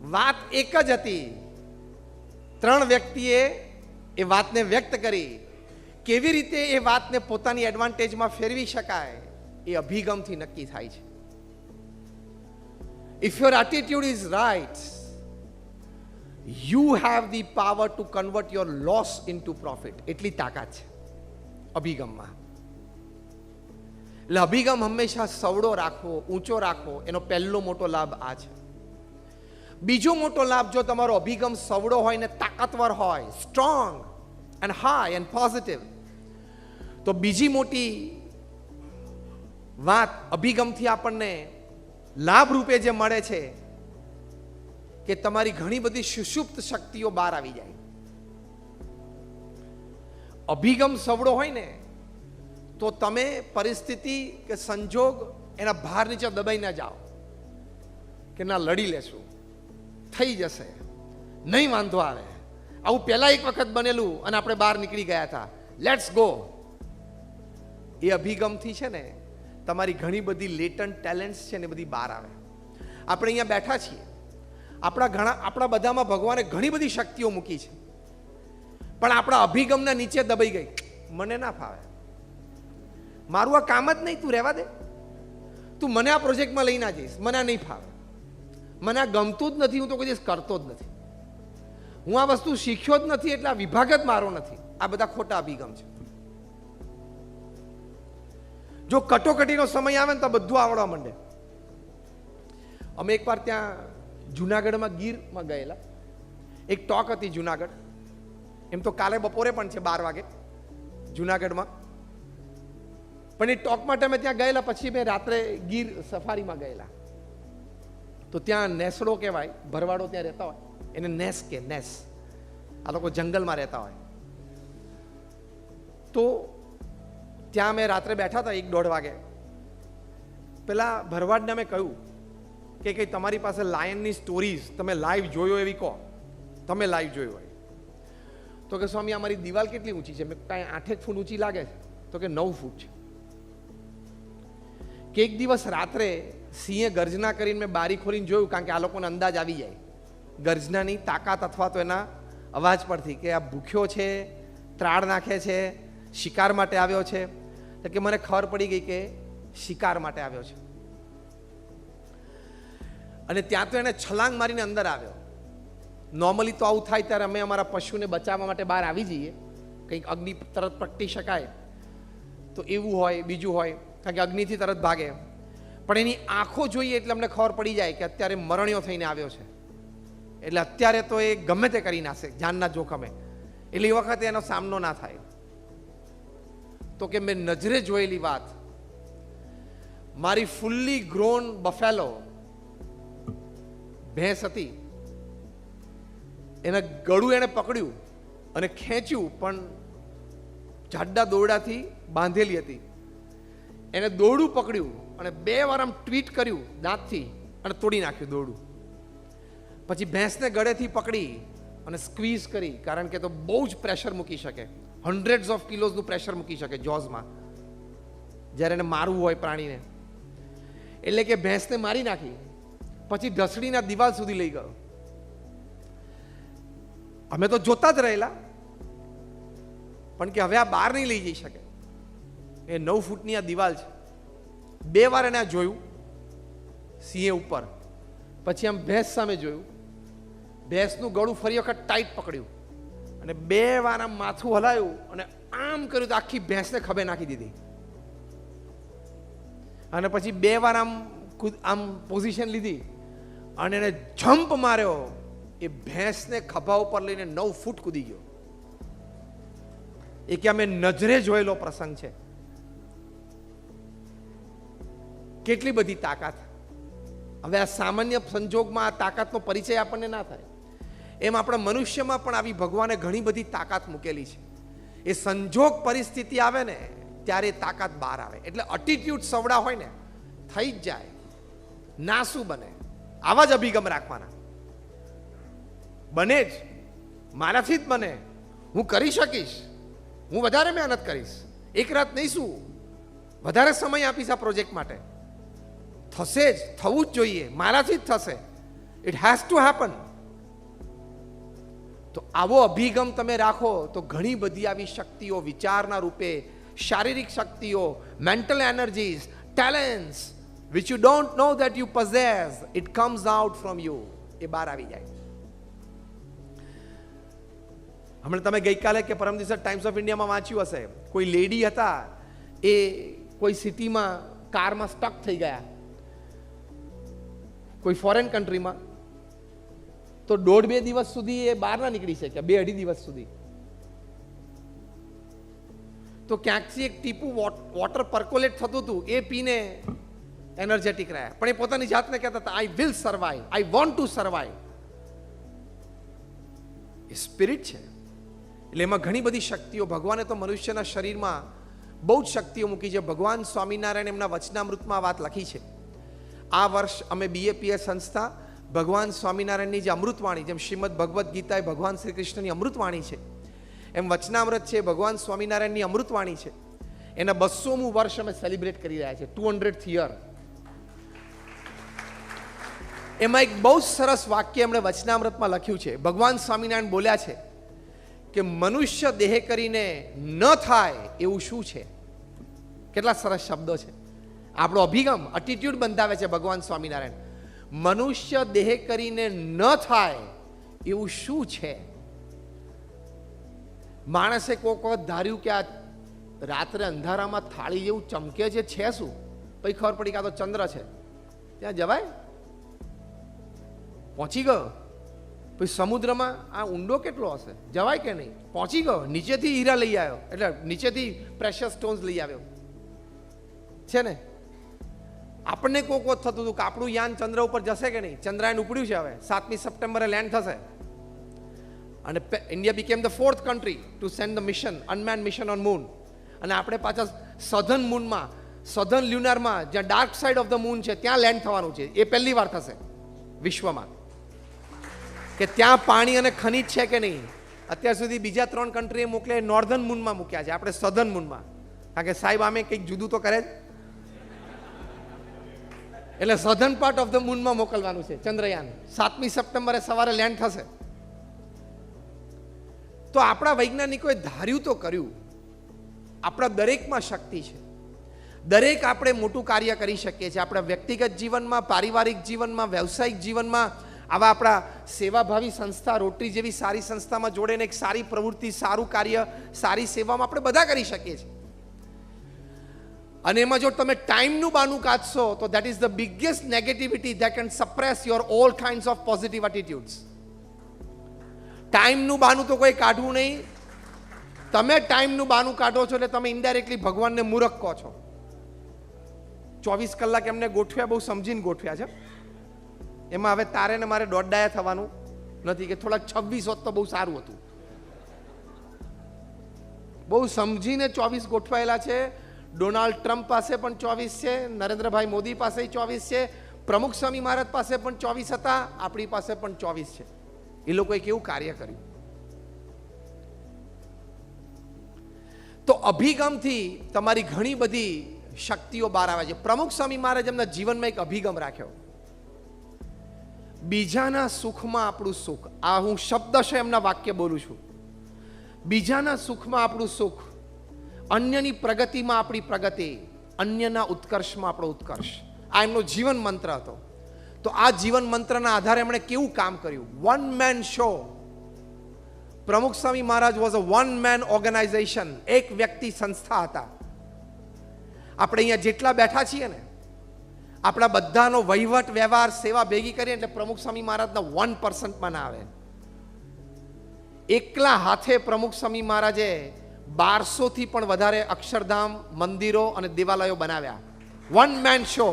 વાત એક જ હતી, 3 વ્યક્તિએ એ વાતને વ્યક્ત કરી. કેવી રીતે એ વાતને પોતાની એડવાન્ટેજમાં ફેરવી શકાય એ અભિગમથી નક્કી થાય છે. If your attitude is right, you have the power to convert your loss into profit. એટલી તાકાત છે અભિગમમાં. એટલે અભિગમ હંમેશા સવડો રાખવો, ઊંચો રાખવો, એનો પહેલો મોટો લાભ આ છે. બીજો મોટો લાભ, જો તમારો અભિગમ સવડો હોય ને તાકાતવર હોય, strong and high and positive, તો બીજી મોટી વાત અભિગમથી આપણને લાભ રૂપે જે મળે છે કે તમારી ઘણી બધી સુષુપ્ત શક્તિઓ બહાર આવી જાય. અભિગમ સવડો હોય ને તો તમે પરિસ્થિતિ કે સંજોગ એના ભાર નીચે દબાઈ ના જાઓ કે ના લડી લેશું, થઈ જશે, નહીં વાંધો આવે. આવું પહેલા એક વખત બનેલું અને આપણે બહાર નીકળી ગયા હતા, લેટ્સ ગો. એ અભિગમથી છે ને તમારી ઘણી બધી લેટન્ટ ટેલેન્ટ્સ છે ને બધી બહાર આવે. આપણે અહીંયા બેઠા છીએ, આપણા બધામાં ભગવાને ઘણી બધી શક્તિઓ મૂકી છે, પણ આપણા અભિગમના નીચે દબાઈ ગઈ. મને ના ફાવે, મારું આ કામ જ નહીં, તું રહેવા દે, તું મને આ પ્રોજેક્ટમાં લઈ ના જઈશ, મને આ નહીં ફાવે, મને આ ગમતું જ નથી, હું તો કોઈ દિવસ કરતો જ નથી, હું આ વસ્તુ શીખ્યો જ નથી, એટલે આ વિભાગ જ મારો નથી. આ બધા ખોટા અભિગમ છે. જો કટોકટીનો સમય આવે ને તો બધું આવડવા માંડે. અમે એકવાર ત્યાં જુનાગઢમાં ગીરમાં ગયેલા, એક ટોક હતી જુનાગઢ. એમ તો કાલે બપોરે પણ છે 12 વાગે જુનાગઢમાં, પણ એ ટોક માટે અમે ત્યાં ગયેલા. પછી મેં રાત્રે ગીર સફારીમાં ગયેલા, તો ત્યાં નેસડો કહેવાય, ભરવાડો ત્યાં રહેતા હોય, એને નેસ કે નેસ. આ લોકો જંગલમાં રહેતા હોય. તો ત્યાં મેં રાત્રે બેઠા હતા 1-1.5 વાગે. પેલા ભરવાડને મેં કહ્યું કે કઈ તમારી પાસે લાયનની સ્ટોરીઝ તમે લાઈવ જોયો એવી કહો, તમે લાઈવ જોયો હોય. તો કે સ્વામી અમારી દિવાલ કેટલી ઊંચી છે? મેં કાંઈ 8 ફૂટ ઊંચી લાગે છે? તો કે 9 ફૂટ છે. કે એક દિવસ રાત્રે સિંહે ગર્જના કરીને મેં બારી ખોલીને જોયું, કારણ કે આ લોકોને અંદાજ આવી જાય ગર્જનાની તાકાત અથવા તો એના અવાજ પરથી કે આ ભૂખ્યો છે, ત્રાડ નાખે છે, શિકાર માટે આવ્યો છે. તો કે મને ખબર પડી ગઈ કે શિકાર માટે આવ્યો છે. અને ત્યાં તો એને છલાંગ મારીને અંદર આવ્યો. નોર્મલી તો આવું થાય ત્યારે અમે અમારા પશુને બચાવવા માટે બહાર આવી જઈએ, કંઈક અગ્નિ તરત પ્રગટી શકાય તો એવું હોય, બીજું હોય, કારણ કે અગ્નિથી તરત ભાગે. પણ એની આંખો જોઈએ એટલે અમને ખબર પડી જાય કે અત્યારે મરણ્યો થઈને આવ્યો છે, એટલે અત્યારે તો એ ગમે તે કરી નાખશે જાનના જોખમે, એટલે એ વખતે એનો સામનો ના થાય. તો કે મેં નજરે જોયેલી વાત, મારી ફુલ્લી ગ્રોન બફેલો ભેંસ હતી, એના ગળું એને પકડ્યું અને ખેંચ્યું, પણ જાડા દોરડાથી બાંધેલી હતી. એને દોરડું પકડ્યું અને 2 વાર આમ ટ્વીટ કર્યું દાંતથી અને તોડી નાખ્યું દોરડું. પછી ભેંસને ગળેથી પકડી અને સ્ક્વીઝ કરી, કારણ કે તો બહુ જ પ્રેશર મૂકી શકે, હન્ડ્રેડ્સ ઓફ કિલોઝનું પ્રેશર મૂકી શકે જોઝમાં જ્યારે એને મારવું હોય પ્રાણીને. એટલે કે ભેંસને મારી નાખી, પછી ઢસડીના દિવાલ સુધી લઈ ગયો. અમે તો જોતા જ રહેલા, પણ કે હવે આ બહાર નહીં લઈ જઈ શકે. એ 9 ફૂટની આ દિવાલ છે. 2 વાર એને જોયું સિંહે ઉપર, પછી આમ ભેંસ સામે જોયું, ભેંસનું ગળું ફરી વખત ટાઈટ પકડ્યું અને 2 વાર આમ માથું હલાયું અને આમ કર્યું તો આખી ભેંસને ખભે નાખી દીધી. અને પછી 2 વાર આમ પોઝિશન લીધી અને એને જમ્પ માર્યો. એ ભેંસને ખભા ઉપર લઈને 9 ફૂટ કૂદી ગયો. એ કે અમે નજરે જોયેલો પ્રસંગ છે. કેટલી બધી તાકાત! હવે આ સામાન્ય સંજોગમાં આ તાકાતનો પરિચય આપણને ના થાય, એમ આપણા મનુષ્યમાં પણ આવી ભગવાને ઘણી બધી તાકાત મૂકેલી છે. એ સંજોગ પરિસ્થિતિ આવે ને ત્યારે તાકાત બહાર આવે. એટલે એટીટ્યુડ સવડા હોય ને થઈ જ જાય, ના શું બને. આવા જ અભિગમ રાખવાના. બને જ, મારાથી જ બને, હું કરી શકીશ, હું વધારે મહેનત કરીશ, એક રાત નહીં શું, વધારે સમય આપીશ આ પ્રોજેક્ટ માટે, થશે જ, થવું જ જોઈએ, મારાથી જ થશે, ઇટ હેઝ ટુ હેપન. તો આવો અભિગમ તમે રાખો તો ઘણી બધી આવી શક્તિઓ વિચારના રૂપે, શારીરિક શક્તિઓ, mental energies, talents which you don't know that you possess, it comes out from you, એ બહાર આવી જાય. હમણાં તમે ગઈકાલે કે પરમ દિવસે ટાઈમ્સ ઓફ ઇન્ડિયામાં વાંચ્યું હશે, કોઈ લેડી હતા, એ કોઈ સિટીમાં કારમાં સ્ટક થઈ ગયા, કોઈ ફોરેન કન્ટ્રીમાં, તો 1.5-2 દિવસ સુધી એ બહાર ના નીકળી શક્યા, 2-2.5 દિવસ સુધી. તો ક્યાંકથી એક ટીપું વોટર પર્કોલેટ થતું હતું, એ પીને એનર્જેટિક રહ્યા, પણ એ પોતાની જાતને કહેતા હતા, I will survive, I want to survive. A spirit છે. એટલે એમાં ઘણી બધી શક્તિઓ, ભગવાને તો મનુષ્યના શરીરમાં બહુ જ શક્તિઓ મૂકી છે. ભગવાન સ્વામિનારાયણ એમના વચનામૃતમાં વાત લખી છે. આ વર્ષ અમે BAPS સંસ્થા ભગવાન સ્વામિનારાયણની જે અમૃતવાણી, જેમ શ્રીમદ ભગવદ્ ગીતા એ ભગવાન શ્રી કૃષ્ણની અમૃતવાણી છે, એમ વચનામૃત છે ભગવાન સ્વામિનારાયણની અમૃતવાણી છે. એના 200મું વર્ષ અમે સેલિબ્રેટ કરી રહ્યા છીએ, 200th યર. એમાં એક બહુ સરસ વાક્ય એમણે વચનામૃતમાં લખ્યું છે. ભગવાન સ્વામિનારાયણ બોલ્યા છે કે મનુષ્ય દેહ કરીને ન થાય એવું શું છે. કેટલા સરસ શબ્દો છે. આપણો અભિગમ, એટીટ્યુડ બંધાવે છે ભગવાન સ્વામિનારાયણ. મનુષ્ય દેહ કરીને ન થાય એવું શું છે. માણસે કોઈક વખત ધાર્યું કે આ રાત્રે અંધારામાં થાળી જેવું ચમકે છે શું? પછી ખબર પડી કે આ તો ચંદ્ર છે. ત્યાં જવાય? પહોંચી ગયો. પછી સમુદ્રમાં આ ઊંડો કેટલો હશે, જવાય કે નહીં? પહોંચી ગયો. નીચેથી હીરા લઈ આવ્યો, એટલે નીચેથી પ્રેશિયસ સ્ટોન્સ લઈ આવ્યો છે ને. આપણને કોક વખત થતું હતું કે આપણું યાન ચંદ્ર ઉપર જશે કે નહીં. ચંદ્રયાન ઉપડ્યું છે, હવે 7મી સપ્ટેમ્બરે લેન્ડ થશે. અને India became the 4th country to send the mission, unmanned mission on moon. અને આપણે પાછા સધર્ન મૂનમાં, સધર્ન લ્યુનારમાં, જ્યાં dark side of the moon છે, ત્યાં લેન્ડ થવાનું છે. એ પહેલી વાર થશે વિશ્વમાં કે ત્યાં પાણી અને ખનીજ છે કે નહીં. અત્યાર સુધી બીજા 3 કન્ટ્રીએ મોકલે, નોર્ધન મૂનમાં મૂક્યા છે, આપણે સધર્ન મૂનમાં. કારણ કે સાહેબ આમે કંઈક જુદું તો કરે જ. એટલે સધર્ન પાર્ટ ઓફ ધ મૂનમાં મોકલવાનું છે ચંદ્રયાન. 7મી સપ્ટેમ્બરે સવારે લેન્ડ થશે. તો આપણા વૈજ્ઞાનિકોએ ધાર્યું તો કર્યું. આપણા દરેકમાં શક્તિ છે. દરેક આપણે મોટું કાર્ય કરી શકીએ છીએ. આપણા વ્યક્તિગત જીવનમાં, પારિવારિક જીવનમાં, વ્યવસાયિક જીવનમાં, આવા આપણા સેવાભાવી સંસ્થા, રોટરી જેવી સારી સંસ્થામાં જોડેને એક સારી પ્રવૃત્તિ, સારું કાર્ય, સારી સેવામાં આપણે બધા કરી શકીએ છીએ. અને એમાં જો તમે ટાઈમનું બાનું કાઢશો તો that is the biggest negativity that can suppress your all kinds of positive attitudes. ટાઈમનું બાનું તો કોઈ કાઢવું નહીં. તમે ટાઈમનું બાનું કાઢો છો એટલે તમે ઇનડાયરેક્ટલી ભગવાનને મૂર્ખ કહો છો. 24 કલાક એમને ગોઠવ્યા, બહુ સમજીને ગોઠવ્યા છે. એમાં હવે તારે ને મારે દોડડાયા થવાનું નથી કે થોડાક 26 હોત તો બહુ સારું હતું. બહુ સમજીને 24 ગોઠવાયેલા છે. ડોનાલ્ડ ટ્રમ્પ પાસે પણ 24 છે, નરેન્દ્રભાઈ મોદી પાસે 24 છે, પ્રમુખ સ્વામી મહારાજ પાસે પણ 24 હતા, આપણી પાસે પણ 24 છે. એ લોકોએ કેવું કાર્ય કર્યું. તો અભિગમથી તમારી ઘણી બધી શક્તિઓ બહાર આવે છે. પ્રમુખ સ્વામી મહારાજ એમના જીવનમાં એક અભિગમ રાખ્યો, બીજાના સુખમાં આપણું સુખ. આ હું શબ્દશઃ એમના વાક્ય બોલું છું. બીજાના સુખમાં આપણું સુખ, અન્યની પ્રગતિમાં આપણી પ્રગતિ, અન્યના ઉત્કર્ષમાં આપણો ઉત્કર્ષ. આ એમનો જીવન મંત્ર હતો. તો આ જીવન મંત્રના આધારે એમણે કેવું કામ કર્યું? One man show. Pramukh Swami Maharaj was a one man organisation. એક વ્યક્તિ સંસ્થા હતા. આપણે અહીંયા જેટલા બેઠા છીએ ને, આપણા બધાનો વહીવટ, વ્યવહાર, સેવા ભેગી કરીએ એટલે પ્રમુખ સ્વામી મહારાજના 1% ના આવે. એકલા હાથે પ્રમુખ સ્વામી મહારાજે 1200 થી પણ વધારે અક્ષરધામ, મંદિરો અને દેવાલયો બનાવ્યા. One man show.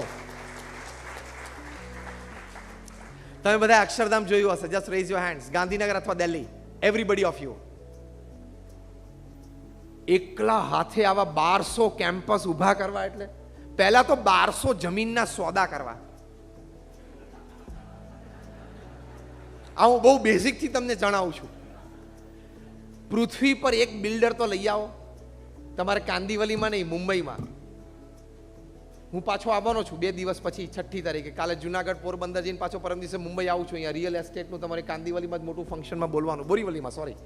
તમે બધા અક્ષરધામ જોયું હશે. Just rays your hands. Gandhinagar અથવા દિલ્હી, એવરીબડી ઓફ યુ. એકલા હાથે આવા 1200 કેમ્પસ ઊભા કરવા એટલે પહેલા તો 1200 જમીનના સોદા કરવા. આ હું બહુ બેઝિકથી તમને જણાવું છું. પૃથ્વી પર એક બિલ્ડર તો લઈ આવો, તમારે કાંદીવલીમાં નહીં, મુંબઈમાં. હું પાછો આવવાનો છું 2 દિવસ પછી 6ઠી તારીખે. કાલે જુનાગઢ પોરબંદર જઈને પાછો પરમ દિવસે મુંબઈ આવું છું. અહીંયા રિયલ એસ્ટેટનું તમારે કાંદીવલીમાં જ મોટું ફંક્શનમાં બોલવાનું, બોરીવલીમાં સોરી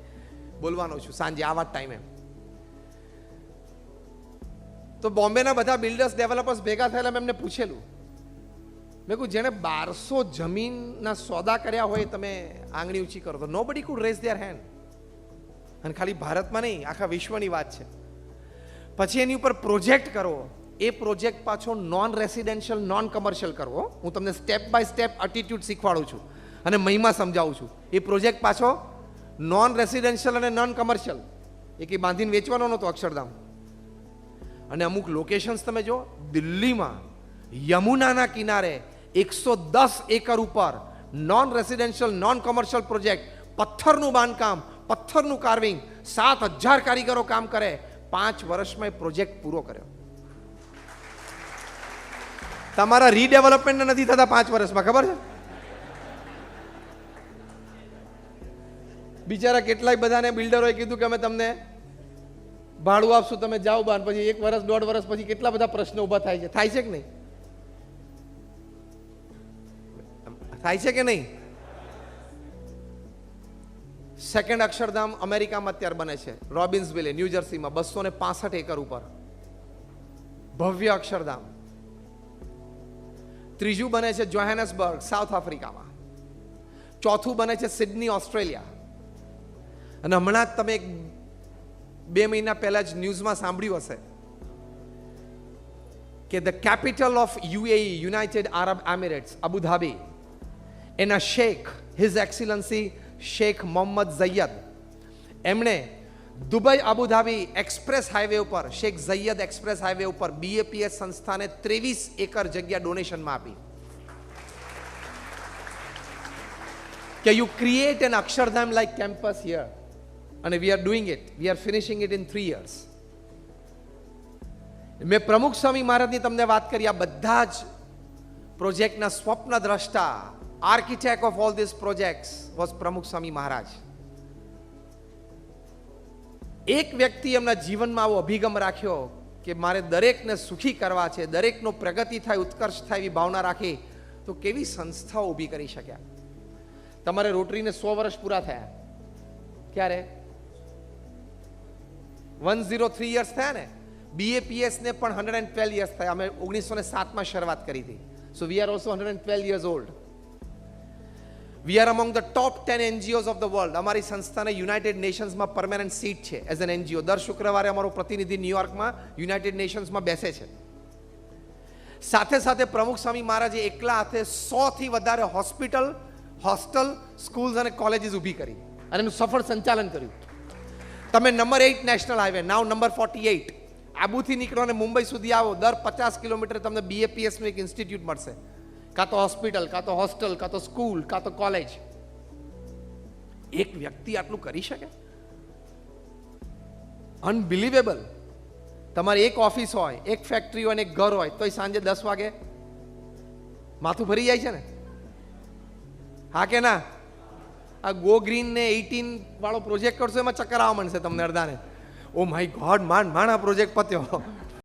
બોલવાનો છું સાંજે આવા જ ટાઈમે. તો બોમ્બેના બધા બિલ્ડર્સ ડેવલપર્સ ભેગા થયેલા મેં એમને પૂછેલું, મેં કહ્યું જેણે 1200 જમીનના સોદા કર્યા હોય તમે આંગળી ઊંચી કરો તો નો બડી કુડ રેઝ ધેર હેન્ડ. અને ખાલી ભારતમાં નહીં, આખા વિશ્વની વાત છે. પછી એની ઉપર પ્રોજેક્ટ કરવો, એ પ્રોજેક્ટ પાછો નોન રેસિડેન્શિયલ નોન કમર્શિયલ કરવો. હું તમને સ્ટેપ બાય સ્ટેપ એટીટ્યુડ શીખવાડું છું અને મહિમા સમજાવું છું. એ પ્રોજેક્ટ પાછો નોન રેસિડેન્શિયલ અને નોન કમર્શિયલ, એ કંઈ બાંધીને વેચવાનો નહોતો અક્ષરધામ. અને અમુક લોકેશન્સ તમે જો, દિલ્હીમાં યમુનાના કિનારે 110 એકર ઉપર non residential non commercial project, પથ્થરનું બાંધકામ, પથ્થરનું કાર્વિંગ, 7000 કારીગરો કામ કરે. 5 વર્ષમાં એ પ્રોજેક્ટ પૂરો કર્યો. તમારા રીડેવલપમેન્ટ નથી થતા 5 વર્ષમાં, ખબર છે? બિચારા કેટલાય બધાને બિલ્ડરોએ કીધું કે અમે તમને ભાડું આપશું, તમે જાઓ બહાર. પછી 1 વર્ષ 1.5 વર્ષ પછી કેટલા બધા પ્રશ્નો ઊભા થાય છે. થાય છે કે નહીં? થાય છે કે નહીં? સેકન્ડ અક્ષરધામ અમેરિકામાં અત્યારે બને છે, રોબિન્સવિલે, ન્યૂ જર્સીમાં, 265 એકર ઉપર ભવ્ય અક્ષરધામ. ત્રીજું બને છે જોહાનસબર્ગ, સાઉથ આફ્રિકામાં. ચોથું બને છે સિડની, ઓસ્ટ્રેલિયા. અને હમણાં જ તમે 2 મહિના પહેલા જ ન્યૂઝમાં સાંભળ્યું હશે કે the capital of UAE, United Arab Emirates, Abu Dhabi, એના Sheikh his excellency Sheikh Mohammed Zayed, એમણે દુબઈ અબુધાબી એક્સપ્રેસ હાઈવે ઉપર, શેખ ઝૈયદ એક્સપ્રેસ હાઈવે ઉપર BAPS સંસ્થાને 23 એકર જગ્યા ડોનેશનમાં આપી કે you create an Akshardham like campus here. અને we are doing it, we are finishing it in 3 years. મેં પ્રમુખ સ્વામી મહારાજની તમને વાત કરી. આ બધા જ પ્રોજેક્ટના સ્વપ્ન દ્રષ્ટા, architect of all this projects was Pramukh Swami મહારાજ. એક વ્યક્તિ એમના જીવનમાં આવો અભિગમ રાખ્યો કે મારે દરેકને સુખી કરવા છે, દરેકનો પ્રગતિ થાય, ઉત્કર્ષ થાય એવી ભાવના રાખી, તો કેવી સંસ્થાઓ ઊભી કરી શક્યા. તમારે રોટરીને 100 વર્ષ પૂરા થયા. ક્યારે? 103 years થયા ને. BAPS ને પણ 112 years થયા. અમે 1907માં શરૂઆત કરી હતી. So we are also 112 years old. We are among the top 10 NGOs of the world. અમારી સંસ્થાને યુનાઇટેડ નેશન્સમાં પરમેનન્ટ સીટ છે એઝ એન NGO. દર શુક્રવારે અમારો પ્રતિનિધિ ન્યુયોર્કમાં યુનાઇટેડ નેશન્સમાં બેસે છે. સાથે સાથે પ્રમુખ સ્વામી મહારાજે એકલા હાથે 100 થી વધારે હોસ્પિટલ, હોસ્ટેલ, સ્કૂલ્સ અને કોલેજીસ ઊભી કરી અને એનું સફળ સંચાલન કર્યું. તમે નંબર 8 નેશનલ હાઈવે, નાવ નંબર 48, આબુથી નીકળો અને મુંબઈ સુધી આવો, દર 50 કિલોમીટર તમને BAPS નું એક ઇન્સ્ટિટ્યૂટ મળશે. કાં તો હોસ્પિટલ, કાં તો હોસ્ટેલ, કાં તો સ્કૂલ, કાં તો કોલેજ. એક વ્યક્તિ આટલું કરી શકે? અનબિલીવેબલ. તમારી એક ઓફિસ હોય, એક ફેક્ટરી હોય, એક ઘર હોય, તોય સાંજે 10 વાગે માથું ભરી જાય છે ને? હા કે ના? આ ગો ગ્રીન ને 18 વાળો પ્રોજેક્ટ કરશો એમાં ચક્કર આવવા માંડશે તમને અડધાને. ઓ માય ગોડ, માંડ આ પ્રોજેક્ટ પત્યો.